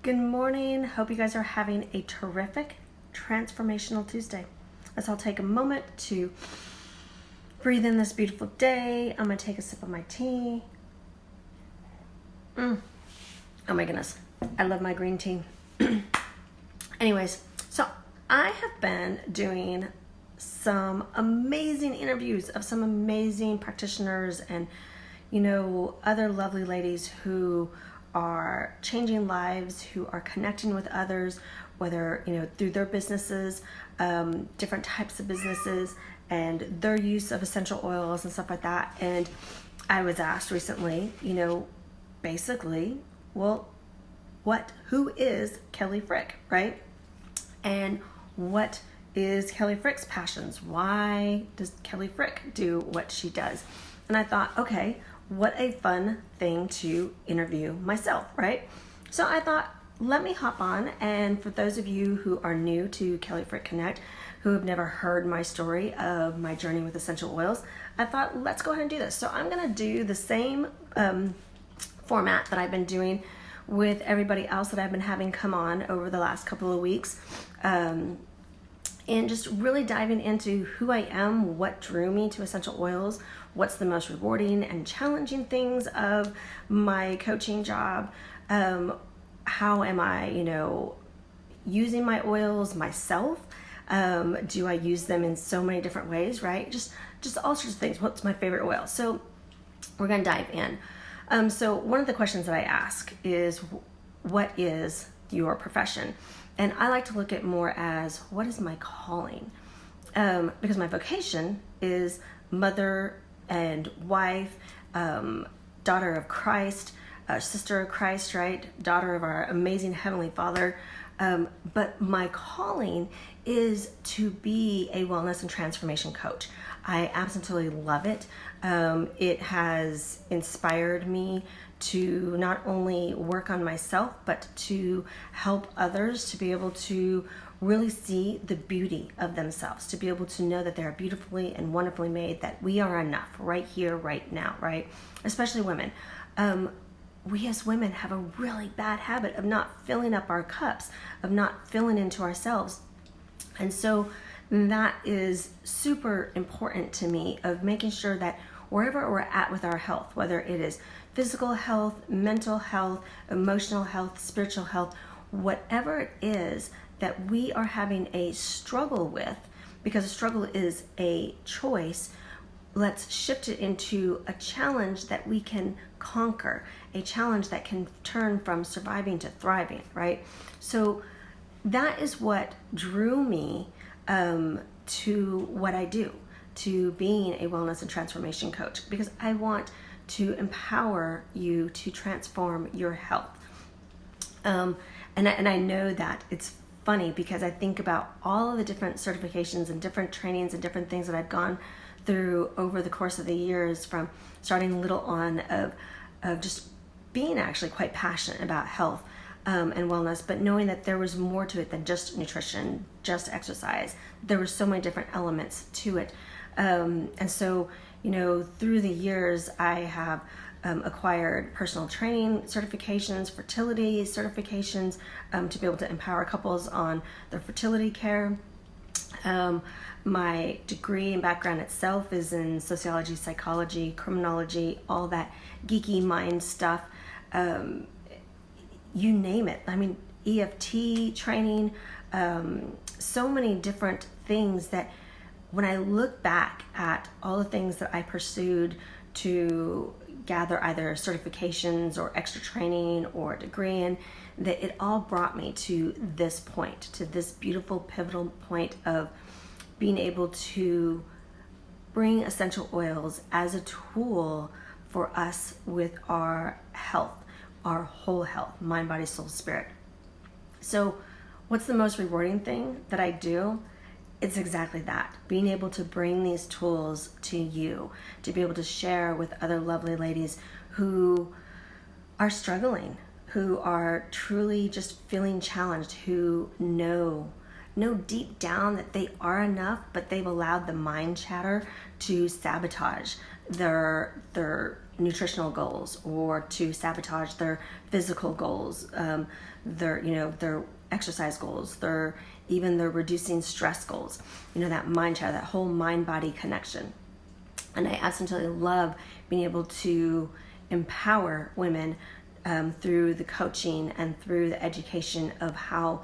Good morning. Hope you guys are having a terrific transformational Tuesday. Let's all take a moment to breathe in this beautiful day. I'm going to take a sip of my tea. Oh my goodness. I love my green tea. Anyways, so I have been doing some amazing interviews of some amazing practitioners and, other lovely ladies who are changing lives, who are connecting with others, whether, through their businesses, different types of businesses, and their use of essential oils and stuff like that. And I was asked recently, basically, who is Kelly Frick, right? And what is Kelly Frick's passions? Why does Kelly Frick do what she does? And I thought, okay, what a fun thing to interview myself, right? So I thought, let me hop on. And for those of you who are new to Kelly Frick Connect, who have never heard my story of my journey with essential oils, I thought, let's go ahead and do this. So I'm going to do the same format that I've been doing with everybody else that I've been having come on over the last couple of weeks. And just really diving into who I am, what drew me to essential oils, what's the most rewarding and challenging things of my coaching job, how am I, using my oils myself, do I use them in so many different ways, right? Just all sorts of things. What's my favorite oil? So we're going to dive in. So one of the questions that I ask is, what is your profession? And I like to look at more as, what is my calling? Because my vocation is mother and wife, daughter of Christ, sister of Christ, right? Daughter of our amazing Heavenly Father. But my calling is to be a wellness and transformation coach. I absolutely love it. It has inspired me to not only work on myself, but to help others to be able to really see the beauty of themselves, to be able to know that they're beautifully and wonderfully made, that we are enough right here, right now, right? Especially women. We as women have a really bad habit of not filling up our cups, of not filling into ourselves. And so that is super important to me, of making sure that wherever we're at with our health, whether it is physical health, mental health, emotional health, spiritual health, whatever it is that we are having a struggle with, because a struggle is a choice, let's shift it into a challenge that we can conquer, a challenge that can turn from surviving to thriving, right? So that is what drew me to what I do, to being a wellness and transformation coach, because I want to empower you to transform your health. And I know that it's funny because I think about all of the different certifications and different trainings and different things that I've gone through over the course of the years, from starting little on of just being actually quite passionate about health and wellness, but knowing that there was more to it than just nutrition, just exercise. There were so many different elements to it. And so, through the years, I have acquired personal training certifications, fertility certifications, to be able to empower couples on their fertility care. My degree and background itself is in sociology, psychology, criminology, all that geeky mind stuff. You name it. I mean, EFT training, so many different things that when I look back at all the things that I pursued to gather either certifications or extra training or a degree in, that it all brought me to this point, to this beautiful pivotal point of being able to bring essential oils as a tool for us with our health, our whole health, mind, body, soul, spirit. So what's the most rewarding thing that I do? It's exactly that, being able to bring these tools to you, to be able to share with other lovely ladies who are struggling, who are truly just feeling challenged, who know deep down that they are enough, but they've allowed the mind chatter to sabotage their nutritional goals or to sabotage their physical goals, their exercise goals, their reducing stress goals, that mind chat, that whole mind-body connection. And I absolutely love being able to empower women through the coaching and through the education of how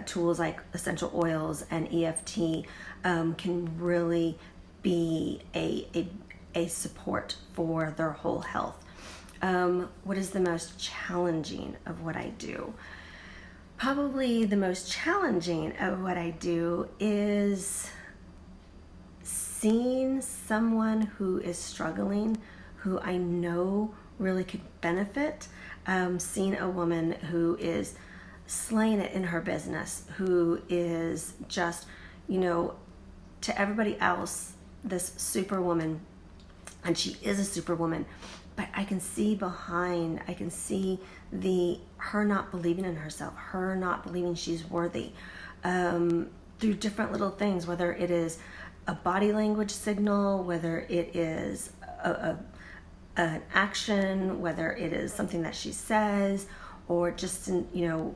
tools like essential oils and EFT can really be a support for their whole health. What is the most challenging of what I do? Probably the most challenging of what I do is seeing someone who is struggling, who I know really could benefit, seeing a woman who is slaying it in her business, who is just, to everybody else, this superwoman, and she is a superwoman, but I can see her not believing in herself, her not believing she's worthy, through different little things, whether it is a body language signal, whether it is an action, whether it is something that she says, or just a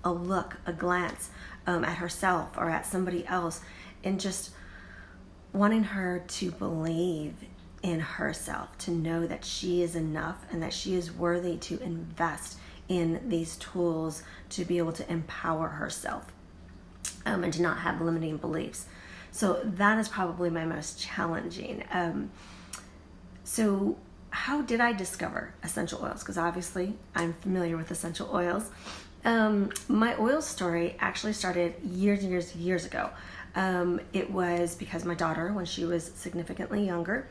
look, a glance at herself or at somebody else, and just wanting her to believe in herself, to know that she is enough and that she is worthy to invest in these tools to be able to empower herself, and to not have limiting beliefs. So that is probably my most challenging. So how did I discover essential oils? Because obviously I'm familiar with essential oils. My oil story actually started years ago. It was because my daughter, when she was significantly younger,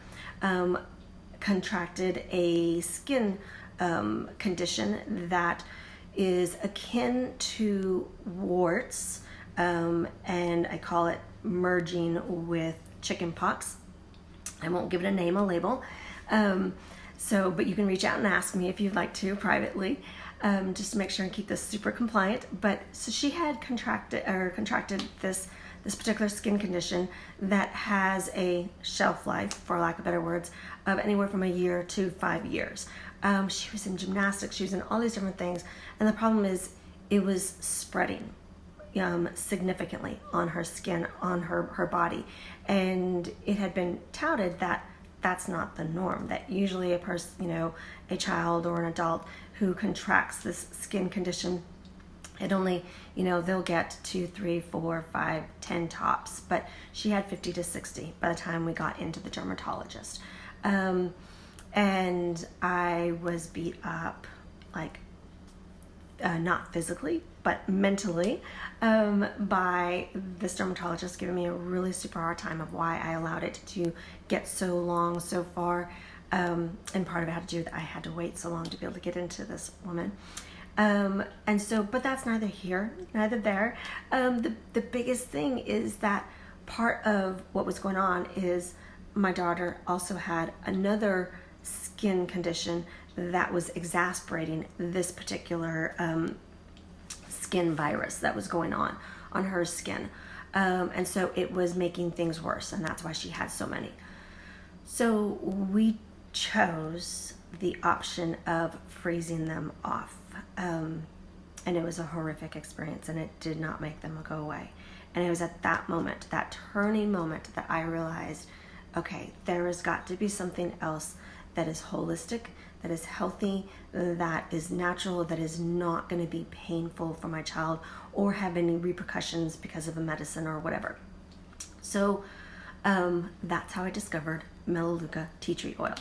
contracted a skin condition that is akin to warts, and I call it merging with chicken pox. I won't give it a name, a label. But you can reach out and ask me if you'd like to privately, just to make sure and keep this super compliant. But so she had contracted this particular skin condition that has a shelf life, for lack of better words, of anywhere from a year to 5 years. She was in gymnastics, she was in all these different things, and the problem is it was spreading significantly on her skin, on her body, and it had been touted that that's not the norm, that usually a person, a child or an adult who contracts this skin condition, it only, they'll get 2, 3, 4, 5, 10 tops, but she had 50 to 60 by the time we got into the dermatologist. And I was beat up, not physically, but mentally, by this dermatologist giving me a really super hard time of why I allowed it to get so long, so far. And part of it had to do with I had to wait so long to be able to get into this woman. But that's neither here, neither there. The biggest thing is that part of what was going on is my daughter also had another skin condition that was exacerbating this particular skin virus that was going on her skin. And so it was making things worse, and that's why she had so many. So we chose the option of freezing them off. And it was a horrific experience, and it did not make them go away. And it was at that moment, that turning moment, that I realized, okay, there has got to be something else that is holistic, that is healthy, that is natural, that is not going to be painful for my child or have any repercussions because of a medicine or whatever. So that's how I discovered Melaleuca tea tree oil.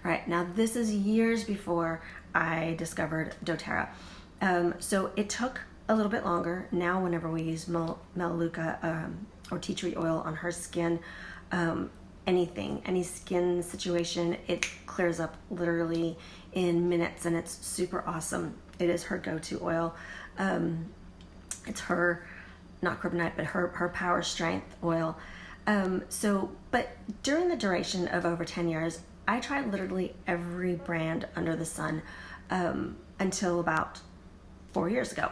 All right, now this is years before I discovered doTERRA. So it took a little bit longer. Now whenever we use Melaleuca or tea tree oil on her skin, any skin situation, it clears up literally in minutes, and it's super awesome. It is her go-to oil. It's her, not kryptonite, but her power strength oil. But during the duration of over 10 years, I tried literally every brand under the sun until about 4 years ago.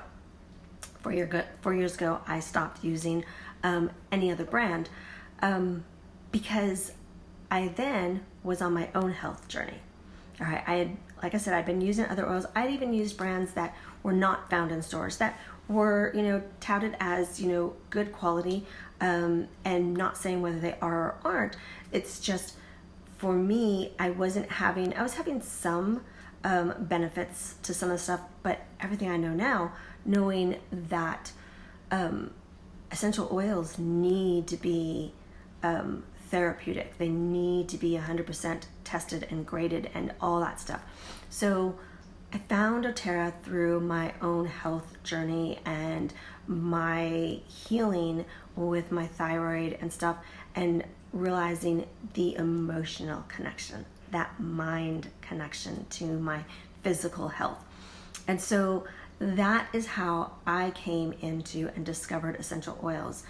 4 years ago, I stopped using any other brand because I then was on my own health journey. All right, like I said, I'd been using other oils. I'd even used brands that were not found in stores, that were, touted as, good quality, and not saying whether they are or aren't. It's just, for me, I was having some benefits to some of the stuff, but everything I know now, knowing that essential oils need to be therapeutic. They need to be 100% tested and graded and all that stuff. So I found doTERRA through my own health journey and my healing with my thyroid and stuff, and realizing the emotional connection, that mind connection to my physical health. And so that is how I came into and discovered essential oils.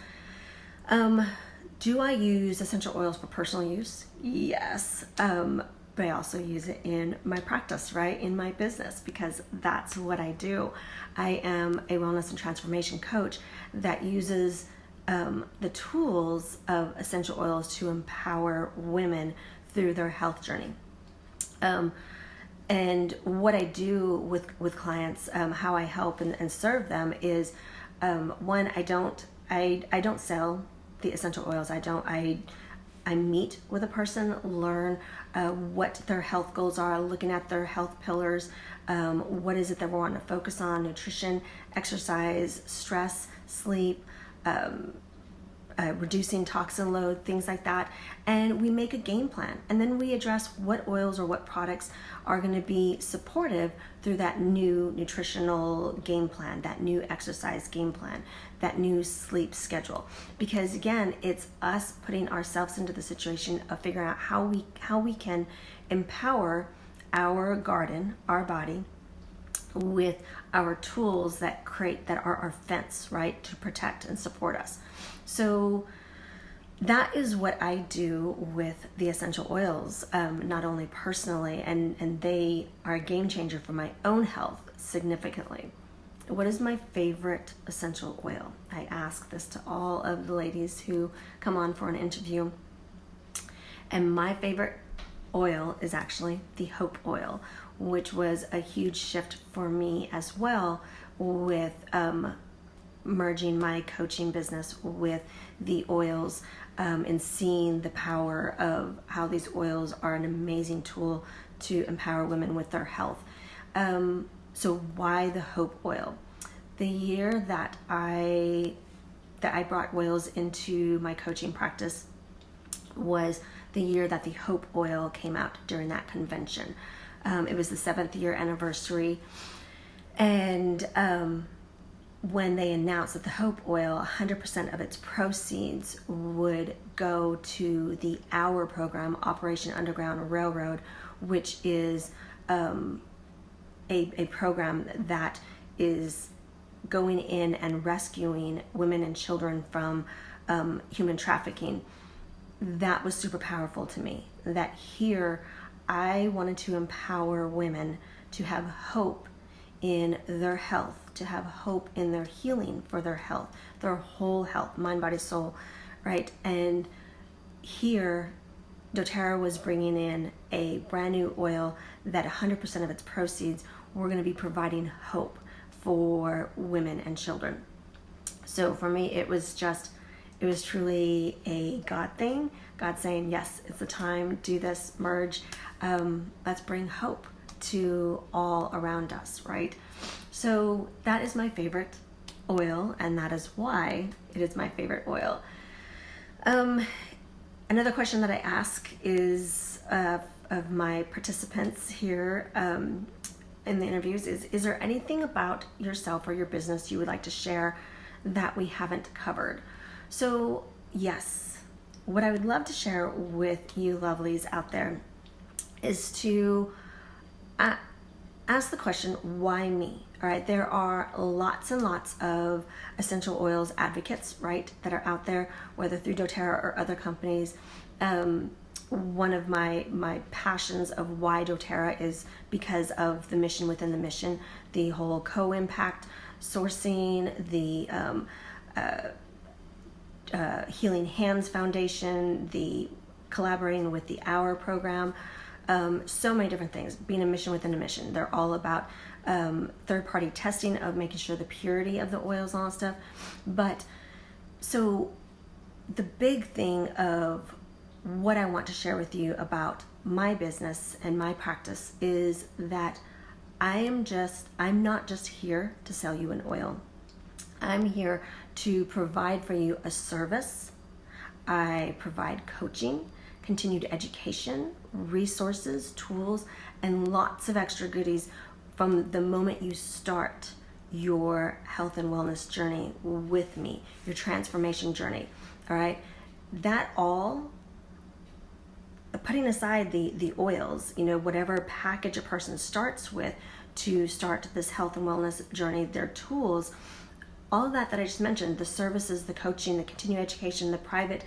Do I use essential oils for personal use? Yes. But I also use it in my practice, right? In my business, because that's what I do. I am a wellness and transformation coach that uses the tools of essential oils to empower women through their health journey. And what I do with clients, how I help and serve them is, one, I don't sell the essential oils. I meet with a person, learn what their health goals are, looking at their health pillars, what is it that we're wanting to focus on: nutrition, exercise, stress, sleep, reducing toxin load, things like that. And we make a game plan, and then we address what oils or what products are going to be supportive through that new nutritional game plan, that new exercise game plan, that new sleep schedule. Because again, it's us putting ourselves into the situation of figuring out how we can empower our garden, our body, with our tools that are our fence, right, to protect and support us. So that is what I do with the essential oils, not only personally, and they are a game changer for my own health significantly. What is my favorite essential oil? I ask this to all of the ladies who come on for an interview. And my favorite oil is actually the Hope Oil, which was a huge shift for me as well with merging my coaching business with the oils, and seeing the power of how these oils are an amazing tool to empower women with their health. So why the Hope Oil? The year that I brought oils into my coaching practice was the year that the Hope Oil came out during that convention. It was the 7th year anniversary, and when they announced that the Hope Oil, 100% of its proceeds would go to the HOUR program, Operation Underground Railroad, which is a program that is going in and rescuing women and children from human trafficking. That was super powerful to me. That here, I wanted to empower women to have hope in their health, to have hope in their healing for their health, their whole health, mind, body, soul, right? And here, doTERRA was bringing in a brand new oil that 100% of its proceeds were going to be providing hope for women and children. So for me, it was truly a God thing. God saying, yes, it's the time, do this, merge. Let's bring hope to all around us, right? So that is my favorite oil, and that is why it is my favorite oil. Another question that I ask is of my participants here in the interviews is there anything about yourself or your business you would like to share that we haven't covered? So yes, what I would love to share with you lovelies out there is to ask the question, why me? All right, there are lots and lots of essential oils advocates, right, that are out there, whether through doTERRA or other companies. One of my passions of why doTERRA is because of the mission within the mission, the whole co-impact sourcing, the Healing Hands Foundation, the collaborating with the HOUR program, So many different things. Being a mission within a mission. They're all about third-party testing of making sure the purity of the oils and all that stuff. But so the big thing of what I want to share with you about my business and my practice is that I'm not just here to sell you an oil. I'm here to provide for you a service. I provide coaching, continued education, resources, tools, and lots of extra goodies from the moment you start your health and wellness journey with me, your transformation journey. All right. That all, putting aside the oils, whatever package a person starts with to start this health and wellness journey, their tools, all of that I just mentioned, the services, the coaching, the continuing education, the private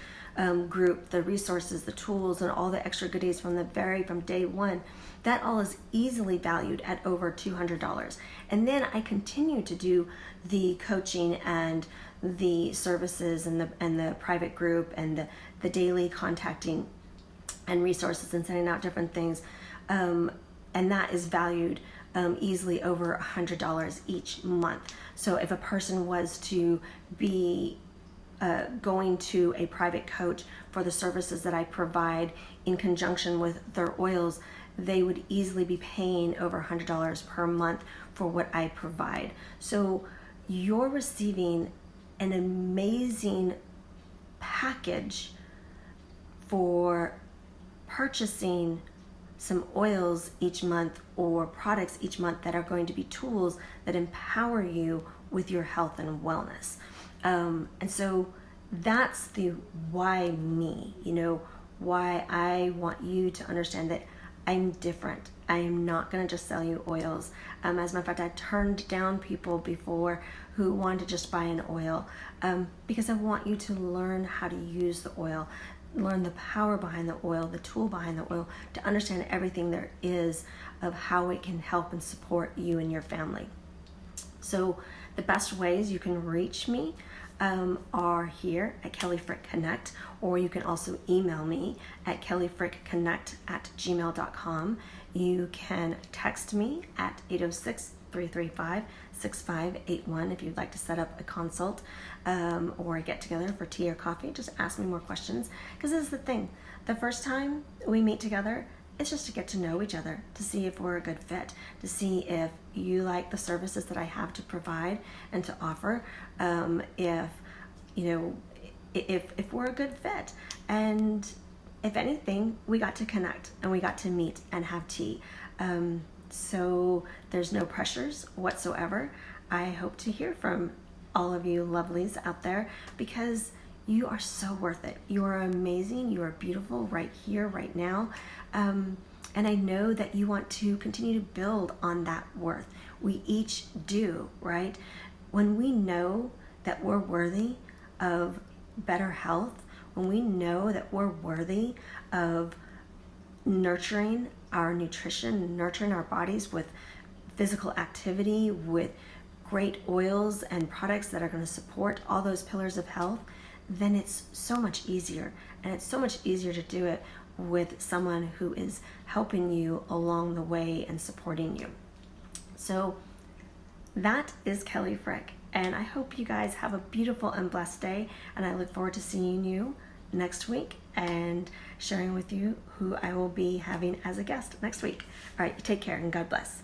group, the resources, the tools, and all the extra goodies from day one, that all is easily valued at over $200. And then I continue to do the coaching and the services and the private group and the daily contacting and resources and sending out different things, and that is valued easily over $100 each month. So if a person was to be going to a private coach for the services that I provide in conjunction with their oils, they would easily be paying over $100 per month for what I provide. So you're receiving an amazing package for purchasing some oils each month or products each month that are going to be tools that empower you with your health and wellness. And so that's the why me, why I want you to understand that I'm different. I am not going to just sell you oils. As a matter of fact, I turned down people before who wanted to just buy an oil because I want you to learn how to use the oil, learn the power behind the oil, the tool behind the oil, to understand everything there is of how it can help and support you and your family. So the best ways you can reach me are here at Kelly Frick Connect, or you can also email me at kellyfrickconnect@gmail.com. You can text me at 806-335-6581 if you'd like to set up a consult or a get together for tea or coffee. Just ask me more questions, because this is the thing. The first time we meet together, it's just to get to know each other, to see if we're a good fit, to see if you like the services that I have to provide and to offer, if we're a good fit. And if anything, we got to connect and we got to meet and have tea. So there's no pressures whatsoever. I hope to hear from all of you lovelies out there, because you are so worth it. You are amazing. You are beautiful right here, right now. And I know that you want to continue to build on that worth. We each do, right? When we know that we're worthy of better health, when we know that we're worthy of nurturing our nutrition, nurturing our bodies with physical activity, with great oils and products that are going to support all those pillars of health, then it's so much easier. And it's so much easier to do it with someone who is helping you along the way and supporting you. So that is Kelly Frick. And I hope you guys have a beautiful and blessed day. And I look forward to seeing you next week and sharing with you who I will be having as a guest next week. All right, you take care and God bless.